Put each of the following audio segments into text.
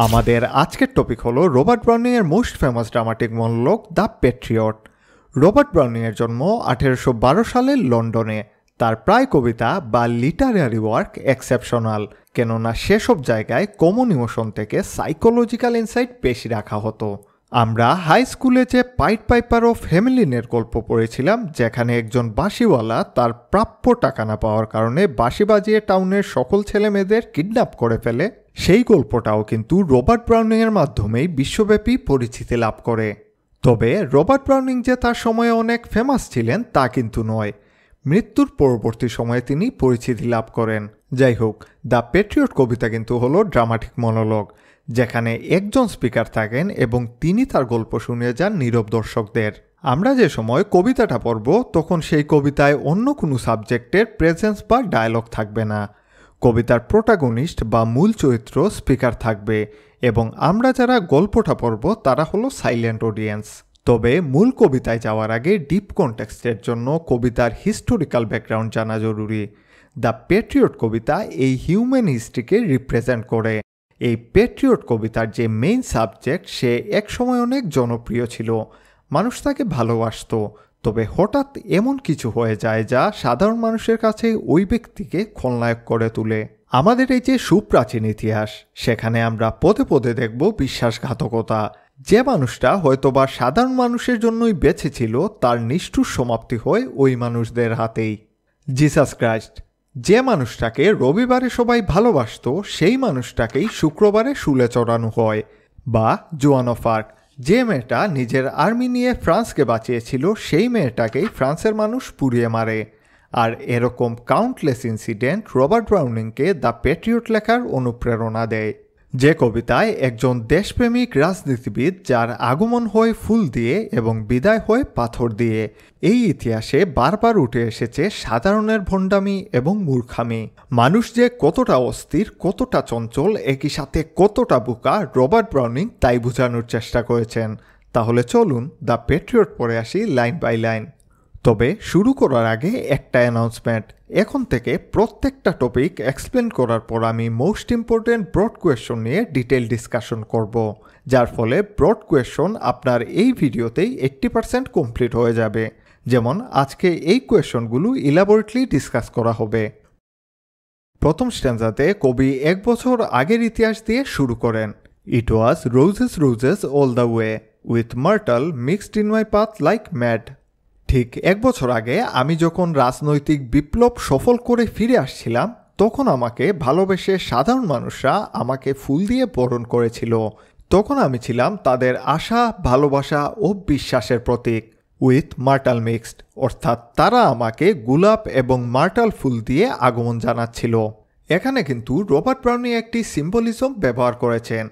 আমাদের আজকের টপিক হলো রবার্ট ব্রাউনিং এর most famous dramatic monologue the Patriot. Robert Browning এর জন্ম 1812 সালে লন্ডনে। তার প্রায় কবিতা বা লিটারারি ওয়ার্ক এক্সেপশনাল, কেননা সেসব জায়গায় কমন ইমোশন থেকে সাইকোলজিক্যাল ইনসাইট বেশি রাখা হতো। আমরা হাই স্কুলে যে পাইট পাইপার অফ হেমেলিনের গল্প পড়েছিলাম, যেখানে একজন বাঁশিওয়ালা তার প্রাপ্য টাকা না পাওয়ার কারণে বাঁশি বাজিয়ে টাউনের সকল ছেলে মেয়েদের কিডন্যাপ করে ফেলে, সেই গল্পটাও কিন্তু রবার্ট ব্রাউনিং এর মাধ্যমেই বিশ্বব্যাপী পরিচিতি লাভ করে। তবে রবার্ট ব্রাউনিং যে তার সময়ে অনেক ফেমাস ছিলেন তা কিন্তু নয়। মৃত্যুর পরবর্তী সময়ে তিনি পরিচিতি লাভ করেন। যাই হোক, দ্য প্যাট্রিয়ট কবিতা কিন্তু হলো ড্রামাটিক মনোলগ, যেখানে একজন স্পিকার থাকেন এবং তিনি তার গল্প শুনিয়ে যান নীরব দর্শকদের। আমরা যে সময় কবিতাটা পড়ব তখন সেই কবিতায় অন্য কোনো সাবজেক্টের প্রেজেন্স বা ডায়লগ থাকবে না। কবিতার প্রোটাগনিস্ট বা মূল চরিত্র স্পিকার থাকবে এবং আমরা যারা গল্পটা পড়ব তারা হলো সাইলেন্ট অডিয়েন্স। তবে মূল কবিতায় যাওয়ার আগে ডিপ কনটেক্সটের জন্য কবিতার হিস্টোরিক্যাল ব্যাকগ্রাউন্ড জানা জরুরি। দ্য প্যাট্রিয়ট কবিতা এই হিউম্যান হিস্ট্রিকে রিপ্রেজেন্ট করে। এই প্যাট্রিয়ট কবিতার যে মেইন সাবজেক্ট, সে একসময় অনেক জনপ্রিয় ছিল, মানুষ তাকে ভালোবাসত। তবে হঠাৎ এমন কিছু হয়ে যায় যা সাধারণ মানুষের কাছে ওই ব্যক্তিকে খলনায়ক করে তোলে। আমাদের এই যে সুপ্রাচীন ইতিহাস, সেখানে আমরা পদে পদে দেখব বিশ্বাসঘাতকতা। যে মানুষটা হয়তোবা সাধারণ মানুষের জন্যই বেঁচে ছিল, তার নিষ্ঠুর সমাপ্তি হয় ওই মানুষদের হাতেই। জিসাস ক্রাইস্ট, যে মানুষটাকে রবিবারে সবাই ভালোবাসত, সেই মানুষটাকেই শুক্রবারে শুলে চড়ানো হয়। বা জোয়ান অফ আর্ক, যে মেয়েটা নিজের আর্মি নিয়ে ফ্রান্সকে বাঁচিয়েছিল, সেই মেয়েটাকেই ফ্রান্সের মানুষ পুড়িয়ে মারে। আর এরকম কাউন্টলেস ইনসিডেন্ট রবার্ট ব্রাউনিংকে দ্য প্যাট্রিয়ট লেখার অনুপ্রেরণা দেয়। যে কবিতায় একজন দেশপ্রেমিক রাজনীতিবিদ, যার আগমন হয় ফুল দিয়ে এবং বিদায় হয় পাথর দিয়ে। এই ইতিহাসে বারবার উঠে এসেছে সাধারণের ভণ্ডামি এবং মূর্খামি। মানুষ যে কতটা অস্থির, কতটা চঞ্চল, একই সাথে কতটা বোকা, রবার্ট ব্রাউনিং তাই বোঝানোর চেষ্টা করেছেন। তাহলে চলুন দ্য প্যাট্রিয়ট পড়ে আসি লাইন বাই লাইন। তবে শুরু করার আগে একটা অ্যানাউন্সমেন্ট। এখন থেকে প্রত্যেকটা টপিক এক্সপ্লেন করার পর আমি মোস্ট ইম্পর্টেন্ট ব্রড কোয়েশন নিয়ে ডিটেল ডিসকাশন করব, যার ফলে ব্রড কোয়েশন আপনার এই ভিডিওতেই 80% কমপ্লিট হয়ে যাবে। যেমন আজকে এই কোয়েশনগুলো ইলাবোরেটলি ডিসকাস করা হবে। প্রথম স্ট্যান্জাতে কবি 1 বছর আগের ইতিহাস দিয়ে শুরু করেন। It was roses roses all the way, with myrtle mixed in my path like mad. ঠিক 1 বছর আগে আমি যখন রাজনৈতিক বিপ্লব সফল করে ফিরে আসছিলাম, তখন আমাকে ভালোবেসে সাধারণ মানুষরা আমাকে ফুল দিয়ে বরণ করেছিল। তখন আমি ছিলাম তাদের আশা, ভালোবাসা ও বিশ্বাসের প্রতীক। উইথ মার্টাল মিক্সড, অর্থাৎ তারা আমাকে গোলাপ এবং মার্টাল ফুল দিয়ে আগমন জানাচ্ছিল। এখানে কিন্তু রবার্ট ব্রাউনিং একটি সিম্বলিজম ব্যবহার করেছেন।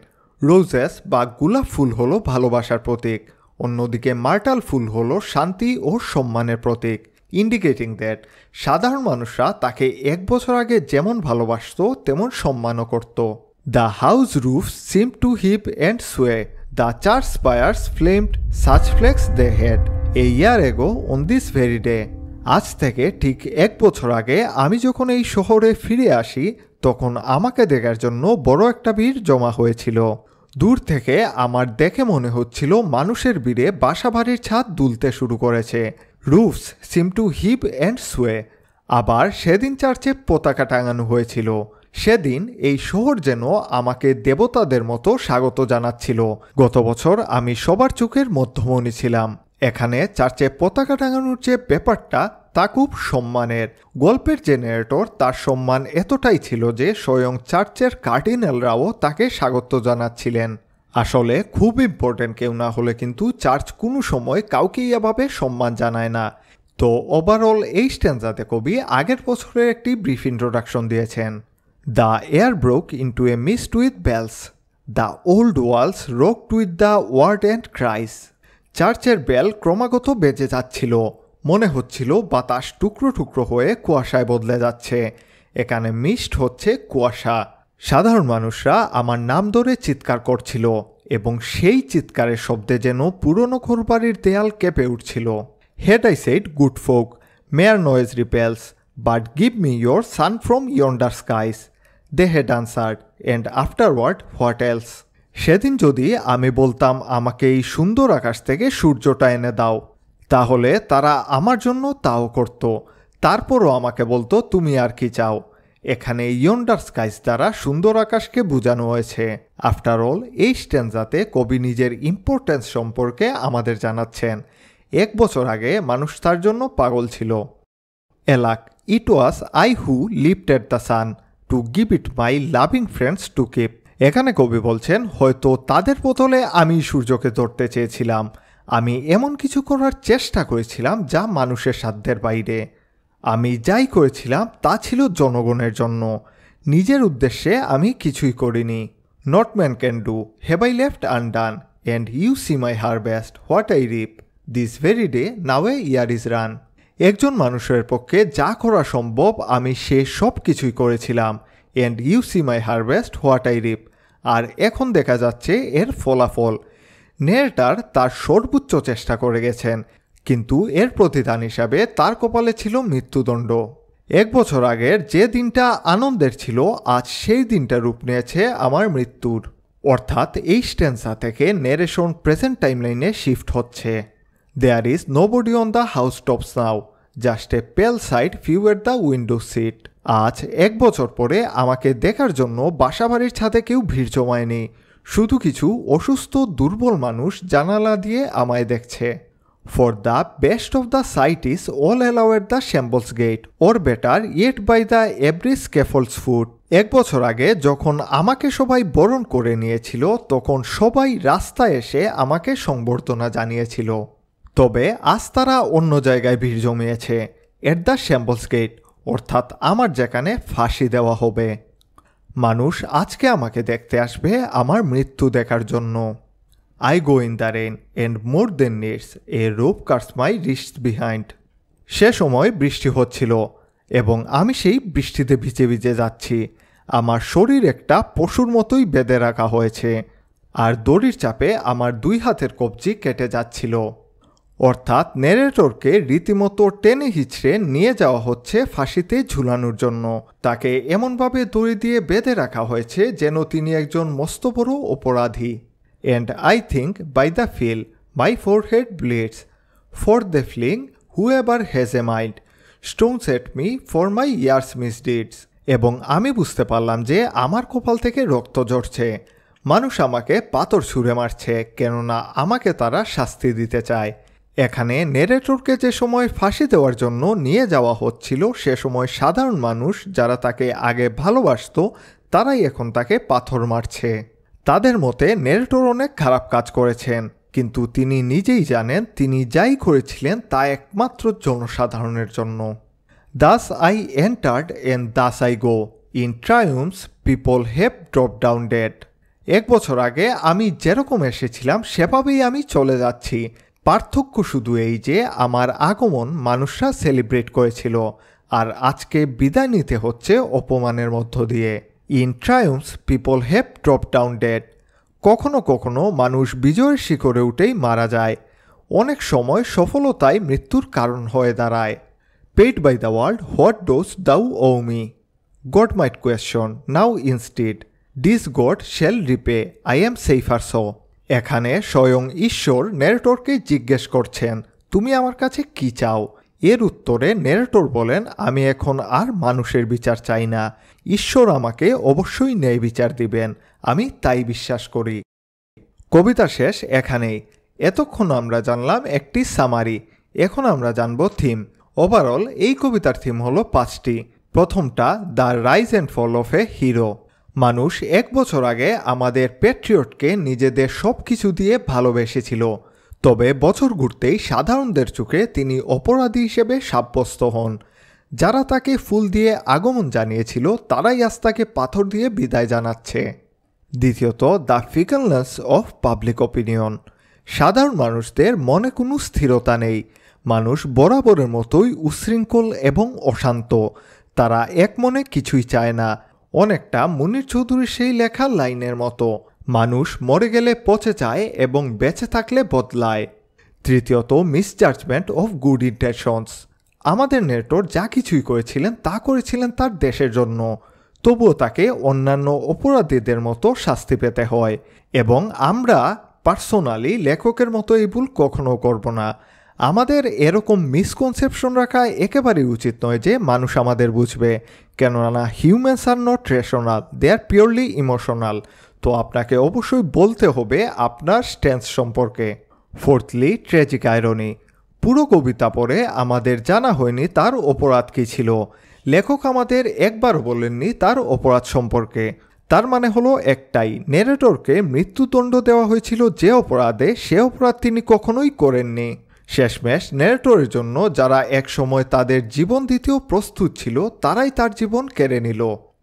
রোজেস বা গোলাপ ফুল হলো ভালোবাসার প্রতীক, অন্যদিকে মার্টাল ফুল হলো শান্তি ও সম্মানের প্রতীক, ইন্ডিকেটিং দ্যাট সাধারণ মানুষরা তাকে 1 বছর আগে যেমন ভালোবাসত তেমন সম্মানও করত। The house roof seem to heave and sway, the church spires flamed such flags they had a year ago on this very day. আজ থেকে ঠিক 1 বছর আগে আমি যখন এই শহরে ফিরে আসি, তখন আমাকে দেখার জন্য বড় একটা ভিড় জমা হয়েছিল। দূর থেকে আমার দেখে মনে হচ্ছিল মানুষের ভিড়ে বাসাবাড়ির ছাদ দুলতে শুরু করেছে। Roofs seem to heave and sway. আবার সেদিন চার্চে পতাকা টাঙানো হয়েছিল। সেদিন এই শহর যেন আমাকে দেবতাদের মতো স্বাগত জানাচ্ছিল। গত বছর আমি সবার চোখের মধ্যমণি ছিলাম। এখানে চার্চে পতাকা টাঙানোর যে ব্যাপারটা, তা খুব সম্মানের। গল্পের যে ন্যারেটর, তার সম্মান এতটাই ছিল যে স্বয়ং চার্চের কার্ডিনালরাও তাকে স্বাগত জানাচ্ছিলেন। আসলে খুব ইম্পর্টেন্ট কেউ না হলে কিন্তু চার্চ কোনো সময় কাউকেই এভাবে সম্মান জানায় না। তো ওভারঅল এই স্ট্যান্জাতে কবি আগের বছরের একটি ব্রিফ ইন্ট্রোডাকশন দিয়েছেন। The air broke into a mist with bells, the old walls rocked with the word and cries. চার্চের বেল ক্রমাগত বেজে যাচ্ছিল, মনে হচ্ছিল বাতাস টুকরো টুকরো হয়ে কুয়াশায় বদলে যাচ্ছে। এখানে মিস্ট হচ্ছে কুয়াশা। সাধারণ মানুষরা আমার নাম ধরে চিৎকার করছিল এবং সেই চিৎকারের শব্দে যেন পুরনো ঘরবাড়ির দেয়াল কেঁপে উঠছিল। Had I said good folk, mere noise repels, but give me your sun from yonder skies. They had answered, and afterward what else. সেদিন যদি আমি বলতাম আমাকে এই সুন্দর আকাশ থেকে সূর্যটা এনে দাও, তাহলে তারা আমার জন্য তাও করত। তারপরও আমাকে বলতো তুমি আর কি চাও। এখানে ইয়ন্ডার স্কাইস দ্বারা সুন্দর আকাশকে বোঝানো হয়েছে। আফটার অল, এই স্ট্যান্জাতে কবি নিজের ইম্পর্টেন্স সম্পর্কে আমাদের জানাচ্ছেন। 1 বছর আগে মানুষ তার জন্য পাগল ছিল। Alack, it was I who lifted the sun to give it my loving friends to keep. এখানে কবি বলছেন, হয়তো তাদের বদলে আমি সূর্যকে ধরতে চেয়েছিলাম। আমি এমন কিছু করার চেষ্টা করেছিলাম যা মানুষের সাধ্যের বাইরে। আমি যাই করেছিলাম তা ছিল জনগণের জন্য। নিজের উদ্দেশ্যে আমি কিছুই করিনি। Not man can do, have I left undone, and you see my harvest what I reap, this very day now a year is run. একজন মানুষের পক্ষে যা করা সম্ভব আমি সে সব কিছুই করেছিলাম। And you see my harvest what I reap, আর এখন দেখা যাচ্ছে এর ফলাফল। নেরেটর তার সর্বোচ্চ চেষ্টা করে গেছেন, কিন্তু এর প্রতিদান হিসাবে তার কপালে ছিল মৃত্যুদণ্ড। 1 বছর আগের যে দিনটা আনন্দের ছিল, আজ সেই দিনটা রূপ নিয়েছে আমার মৃত্যুর। অর্থাৎ এই স্ট্যান্সা থেকে নেরেশন প্রেজেন্ট টাইমলাইনে শিফট হচ্ছে। There is nobody on the house tops now, just a pale side view at the window sit. আজ 1 বছর পরে আমাকে দেখার জন্য বাসাবাড়ির ছাদে কেউ ভিড় জমায়নি। শুধু কিছু অসুস্থ দুর্বল মানুষ জানালা দিয়ে আমায় দেখছে। For the best of the sight is all allow at the shambles gate, or better yet by the every scaffold's foot. 1 বছর আগে যখন আমাকে সবাই বরণ করে নিয়েছিল, তখন সবাই রাস্তায় এসে আমাকে সংবর্ধনা জানিয়েছিল। তবে আজ তারা অন্য জায়গায় ভিড় জমিয়েছে, এট দ্য শ্যাম্বলস গেট, অর্থাৎ আমার যেখানে ফাঁসি দেওয়া হবে। মানুষ আজকে আমাকে দেখতে আসবে আমার মৃত্যু দেখার জন্য। I go in the rain and more than needs a rope cuts my wrists behind. সে সময় বৃষ্টি হচ্ছিল এবং আমি সেই বৃষ্টিতে ভিজে ভিজে যাচ্ছি। আমার শরীর একটা পশুর মতোই বেঁধে রাখা হয়েছে, আর দড়ির চাপে আমার 2 হাতের কবজি কেটে যাচ্ছিল। অর্থাৎ নেরেটরকে রীতিমতো টেনে হিচড়ে নিয়ে যাওয়া হচ্ছে ফাঁসিতে ঝুলানোর জন্য। তাকে এমনভাবে দড়ি দিয়ে বেঁধে রাখা হয়েছে যেন তিনি একজন মস্ত বড় অপরাধী। And I think by the feel my forehead bleeds, for the fling whoever has a mind, stones at me for my years misdeeds. এবং আমি বুঝতে পারলাম যে আমার কপাল থেকে রক্ত ঝরছে। মানুষ আমাকে পাথর ছুঁড়ে মারছে, কেননা আমাকে তারা শাস্তি দিতে চায়। এখানে নেরেটরকে যে সময় ফাঁসি দেওয়ার জন্য নিয়ে যাওয়া হচ্ছিল, সে সময় সাধারণ মানুষ যারা তাকে আগে ভালোবাসত, তারাই এখন তাকে পাথর মারছে। তাদের মতে নেরেটর অনেক খারাপ কাজ করেছেন, কিন্তু তিনি নিজেই জানেন তিনি যাই করেছিলেন তা একমাত্র জনসাধারণের জন্য। Thus I entered and thus I go, in triumphs people have drop down dead. 1 বছর আগে আমি যেরকম এসেছিলাম সেভাবেই আমি চলে যাচ্ছি। পার্থক্য শুধু এই যে আমার আগমন মানুষরা সেলিব্রেট করেছিল, আর আজকে বিদায় নিতে হচ্ছে অপমানের মধ্য দিয়ে। In triumphs people have drop down dead. কখনো কখনো মানুষ বিজয়ের শিখরে উঠেই মারা যায়। অনেক সময় সফলতাই মৃত্যুর কারণ হয়ে দাঁড়ায়। Paid by the world, what dost thou owe me? God might question now instead, this God shall repay, I am safer so. এখানে স্বয়ং ঈশ্বর নেরেটরকে জিজ্ঞেস করছেন, তুমি আমার কাছে কি চাও? এর উত্তরে নেরেটর বলেন, আমি এখন আর মানুষের বিচার চাই না, ঈশ্বর আমাকে অবশ্যই ন্যায় বিচার দিবেন, আমি তাই বিশ্বাস করি। কবিতা শেষ এখানেই। এতক্ষণ আমরা জানলাম একটি সামারি, এখন আমরা জানব থিম। ওভারঅল এই কবিতার থিম হলো 5টি। প্রথমটা, the rise and fall of a hero. মানুষ 1 বছর আগে আমাদের প্যাট্রিয়টকে নিজেদের সব কিছু দিয়ে ভালোবেসেছিল, তবে বছর ঘুরতেই সাধারণদের চোখে তিনি অপরাধী হিসেবে সাব্যস্ত হন। যারা তাকে ফুল দিয়ে আগমন জানিয়েছিল তারাই আজ তাকে পাথর দিয়ে বিদায় জানাচ্ছে। দ্বিতীয়ত, দ্য ফিকলনেস অফ পাবলিক অপিনিয়ন। সাধারণ মানুষদের মনে কোনো স্থিরতা নেই। মানুষ বরাবরের মতোই উচ্ছৃঙ্খল এবং অশান্ত। তারা এক মনে কিছুই চায় না। অনেকটা মুনির চৌধুরীর সেই লেখা লাইনের মতো, মানুষ মরে গেলে পচে যায় এবং বেঁচে থাকলে বদলায়। তৃতীয়ত, মিসজাজমেন্ট অফ গুড ইন্টেনশনস। আমাদের নেরেটর যা কিছুই করেছিলেন তা করেছিলেন তার দেশের জন্য, তবুও তাকে অন্যান্য অপরাধীদের মতো শাস্তি পেতে হয়। এবং আমরা পার্সোনালি লেখকের মতো এই ভুল কখনো করব না। আমাদের এরকম মিসকনসেপশন রাখা একেবারেই উচিত নয় যে মানুষ আমাদের বুঝবে, কেননা humans are not rational, they are purely emotional. তো আপনাকে অবশ্যই বলতে হবে আপনার স্ট্যান্স সম্পর্কে। Fourthly, tragic irony. পুরো কবিতা পড়ে আমাদের জানা হয়নি তার অপরাধ কী ছিল। লেখক আমাদের একবারও বলেননি তার অপরাধ সম্পর্কে। তার মানে হলো একটাই, নেরেটরকে মৃত্যুদণ্ড দেওয়া হয়েছিল যে অপরাধে, সে অপরাধ তিনি কখনোই করেননি। শেষমেশ নেরেটরের জন্য যারা একসময় তাদের জীবন দিতেও প্রস্তুত ছিল, তারাই তার জীবন কেড়ে নিল।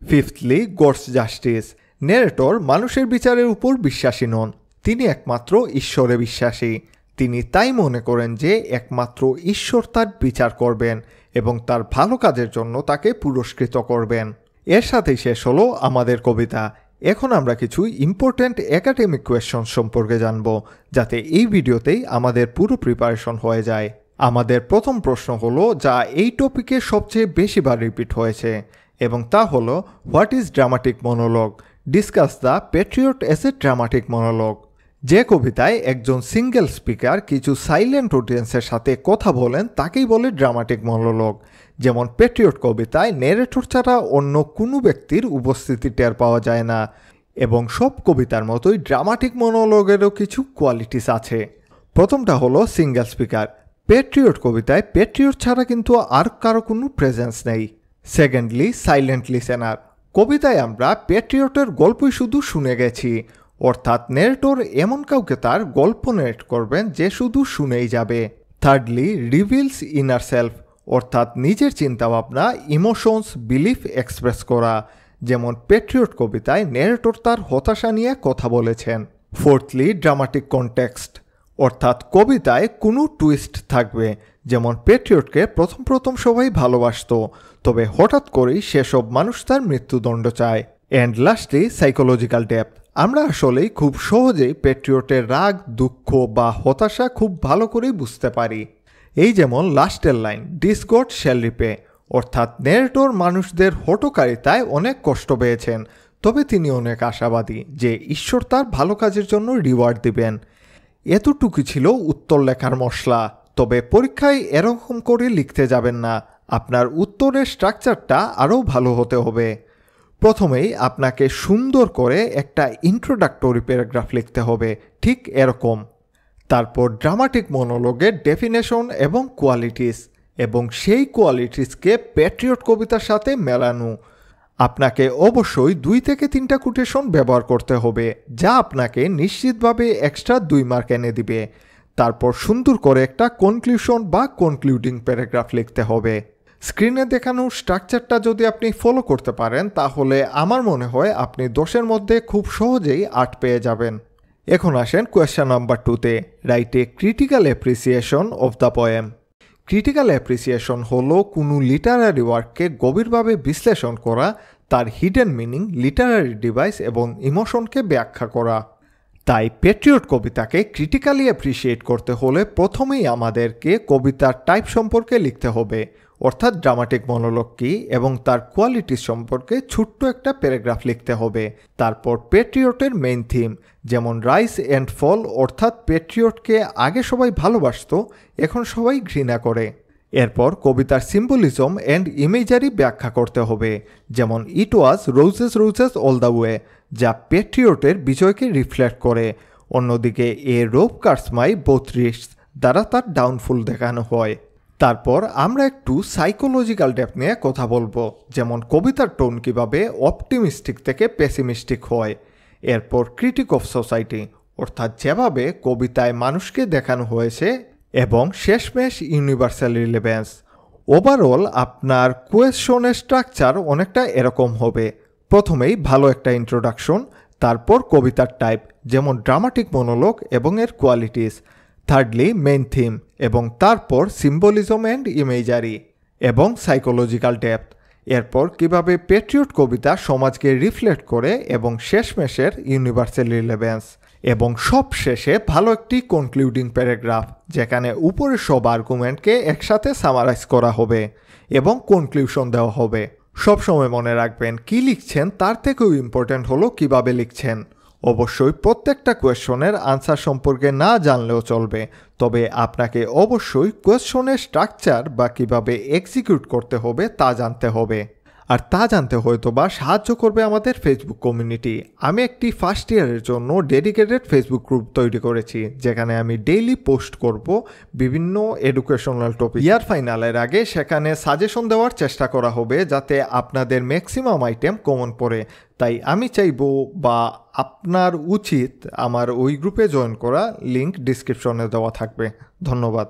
ফিফথলি, গডস জাস্টিস। নেরেটর মানুষের বিচারের উপর বিশ্বাসী নন, তিনি একমাত্র ঈশ্বরে বিশ্বাসী। তিনি তাই মনে করেন যে একমাত্র ঈশ্বর তার বিচার করবেন এবং তার ভালো কাজের জন্য তাকে পুরস্কৃত করবেন। এর সাথেই শেষ হলো আমাদের কবিতা। এখন আমরা কিছু ইম্পর্ট্যান্ট একাডেমিক কোয়েশ্চন সম্পর্কে জানব, যাতে এই ভিডিওতেই আমাদের পুরো প্রিপারেশন হয়ে যায়। আমাদের প্রথম প্রশ্ন হলো, যা এই টপিকে সবচেয়ে বেশিবার রিপিট হয়েছে, এবং তা হলো, what is dramatic monologue? Discuss the Patriot as a dramatic monologue. যে কবিতায় একজন সিঙ্গেল স্পিকার কিছু সাইলেন্ট অডিয়েন্সের সাথে কথা বলেন তাকেই বলে ড্রামাটিক মনোলগ। যেমন প্যাট্রিয়ট কবিতায় নেরেটর ছাড়া অন্য কোনো ব্যক্তির উপস্থিতি টের পাওয়া যায় না। এবং সব কবিতার মতোই ড্রামাটিক মনোলগেরও কিছু কোয়ালিটিস আছে। প্রথমটা হলো সিঙ্গেল স্পিকার। প্যাট্রিয়ট কবিতায় প্যাট্রিয়ট ছাড়া কিন্তু আর কারো কোনো প্রেজেন্স নেই। Secondly, silent listener. কবিতায় আমরা প্যাট্রিয়টের গল্পই শুধু শুনে গেছি, অর্থাৎ নেরেটর এমন কাউকে তার গল্প নেরেট করবেন যে শুধু শুনেই যাবে। থার্ডলি, রিভিলস ইনার সেলফ, অর্থাৎ নিজের চিন্তাভাবনা, ইমোশনস, বিলিফ এক্সপ্রেস করা। যেমন প্যাট্রিয়ট কবিতায় নেরেটর তার হতাশা নিয়ে কথা বলেছেন। ফোর্থলি, ড্রামাটিক কনটেক্সট, অর্থাৎ কবিতায় কোনো টুইস্ট থাকবে। যেমন প্যাট্রিয়টকে প্রথম সবাই ভালোবাসত, তবে হঠাৎ করেই সেসব মানুষ তার মৃত্যুদণ্ড চায়। And lastly, psychological depth. আমরা আসলেই খুব সহজেই প্যাট্রিয়টের রাগ, দুঃখ বা হতাশা খুব ভালো করেই বুঝতে পারি। এই যেমন লাস্টের line, this goat shall repay, অর্থাৎ নেরেটর মানুষদের হঠকারিতায় অনেক কষ্ট পেয়েছেন, তবে তিনি অনেক আশাবাদী যে ঈশ্বর তার ভালো কাজের জন্য রিওয়ার্ড দিবেন। এতটুকু ছিল উত্তর লেখার মশলা। তবে পরীক্ষায় এরকম করে লিখতে যাবেন না, আপনার উত্তরের স্ট্রাকচারটা আরও ভালো হতে হবে। প্রথমেই আপনাকে সুন্দর করে একটা ইন্ট্রোডাক্টরি প্যারাগ্রাফ লিখতে হবে, ঠিক এরকম। তারপর ড্রামাটিক মনোলগের ডেফিনেশন এবং কোয়ালিটিস, এবং সেই কোয়ালিটিসকে প্যাট্রিয়ট কবিতার সাথে মেলানো। আপনাকে অবশ্যই 2 থেকে 3টা কোটেশন ব্যবহার করতে হবে, যা আপনাকে নিশ্চিতভাবে এক্সট্রা 2 মার্ক এনে দিবে। তারপর সুন্দর করে একটা কনক্লুশন বা কনক্লুডিং প্যারাগ্রাফ লিখতে হবে। স্ক্রিনে দেখানো স্ট্রাকচারটা যদি আপনি ফলো করতে পারেন, তাহলে আমার মনে হয় আপনি 10-এর মধ্যে খুব সহজেই 8 পেয়ে যাবেন। এখন আসেন কোয়েশ্চন নাম্বার 2-তে, write a critical appreciation of the poem. Critical appreciation হলো কোনো লিটারারি ওয়ার্ককে গভীরভাবে বিশ্লেষণ করা, তার হিডেন মিনিং, লিটারারি ডিভাইস এবং ইমোশনকে ব্যাখ্যা করা। তাই প্যাট্রিয়ট কবিতাকে ক্রিটিক্যালি অ্যাপ্রিসিয়েট করতে হলে প্রথমেই আমাদেরকে কবিতার টাইপ সম্পর্কে লিখতে হবে, অর্থাৎ ড্রামাটিক মনোলগ কী এবং তার কোয়ালিটি সম্পর্কে ছোট্ট একটা প্যারাগ্রাফ লিখতে হবে। তারপর প্যাট্রিয়টের মেইন থিম, যেমন রাইজ অ্যান্ড ফল, অর্থাৎ প্যাট্রিয়টকে আগে সবাই ভালোবাসত, এখন সবাই ঘৃণা করে। এরপর কবিতার সিম্বলিজম অ্যান্ড ইমেজারি ব্যাখ্যা করতে হবে, যেমন it was roses roses all the way, যা প্যাট্রিয়টের বিজয়কে রিফ্লেক্ট করে। অন্যদিকে a rope cuts my both wrists দ্বারা তার ডাউনফল দেখানো হয়। তারপর আমরা একটু সাইকোলজিক্যাল ডেপথ নিয়ে কথা বলবো, যেমন কবিতার টোন কীভাবে অপটিমিস্টিক থেকে পেসিমিস্টিক হয়। এরপর ক্রিটিক অফ সোসাইটি, অর্থাৎ যেভাবে কবিতায় মানুষকে দেখানো হয়েছে, এবং শেষমেশ ইউনিভার্সাল রিলেভেন্স। ওভারঅল আপনার কোয়েশ্চনের স্ট্রাকচার অনেকটা এরকম হবে। প্রথমেই ভালো একটা ইন্ট্রোডাকশন, তারপর কবিতার টাইপ যেমন ড্রামাটিক মনোলগ এবং এর কোয়ালিটিস, থার্ডলি মেইন থিম, এবং তারপর সিম্বলিজম অ্যান্ড ইমেজারি এবং সাইকোলজিক্যাল ডেপথ। এরপর কিভাবে প্যাট্রিয়ট কবিতা সমাজকে রিফ্লেক্ট করে, এবং শেষমেশের ইউনিভার্সাল রিলেভেন্স, এবং সব শেষে ভালো একটি কনক্লুডিং প্যারাগ্রাফ, যেখানে উপরের সব আর্গুমেন্টকে একসাথে সামারাইজ করা হবে এবং কনক্লুশন দেওয়া হবে। সবসময় মনে রাখবেন কি লিখছেন তার থেকেও ইম্পর্ট্যান্ট হলো কিভাবে লিখছেন। অবশ্যই প্রত্যেকটা কোয়েশ্চনের আনসার সম্পর্কে না জানলেও চলবে, তবে আপনাকে অবশ্যই কোয়েশ্চনের স্ট্রাকচার বা কিভাবে এক্সিকিউট করতে হবে তা জানতে হবে। আর তা জানতে হয়তো বা সাহায্য করবে আমাদের ফেসবুক কমিউনিটি। আমি একটি ফার্স্ট ইয়ারের জন্য ডেডিকেটেড ফেসবুক গ্রুপ তৈরি করেছি, যেখানে আমি ডেইলি পোস্ট করব বিভিন্ন এডুকেশনাল টপিক। ইয়ার ফাইনালের আগে সেখানে সাজেশন দেওয়ার চেষ্টা করা হবে যাতে আপনাদের ম্যাক্সিমাম আইটেম কমন পড়ে। তাই আমি চাইবো বা আপনার উচিত আমার ওই গ্রুপে জয়েন করা, লিঙ্ক ডিসক্রিপশনে দেওয়া থাকবে। ধন্যবাদ।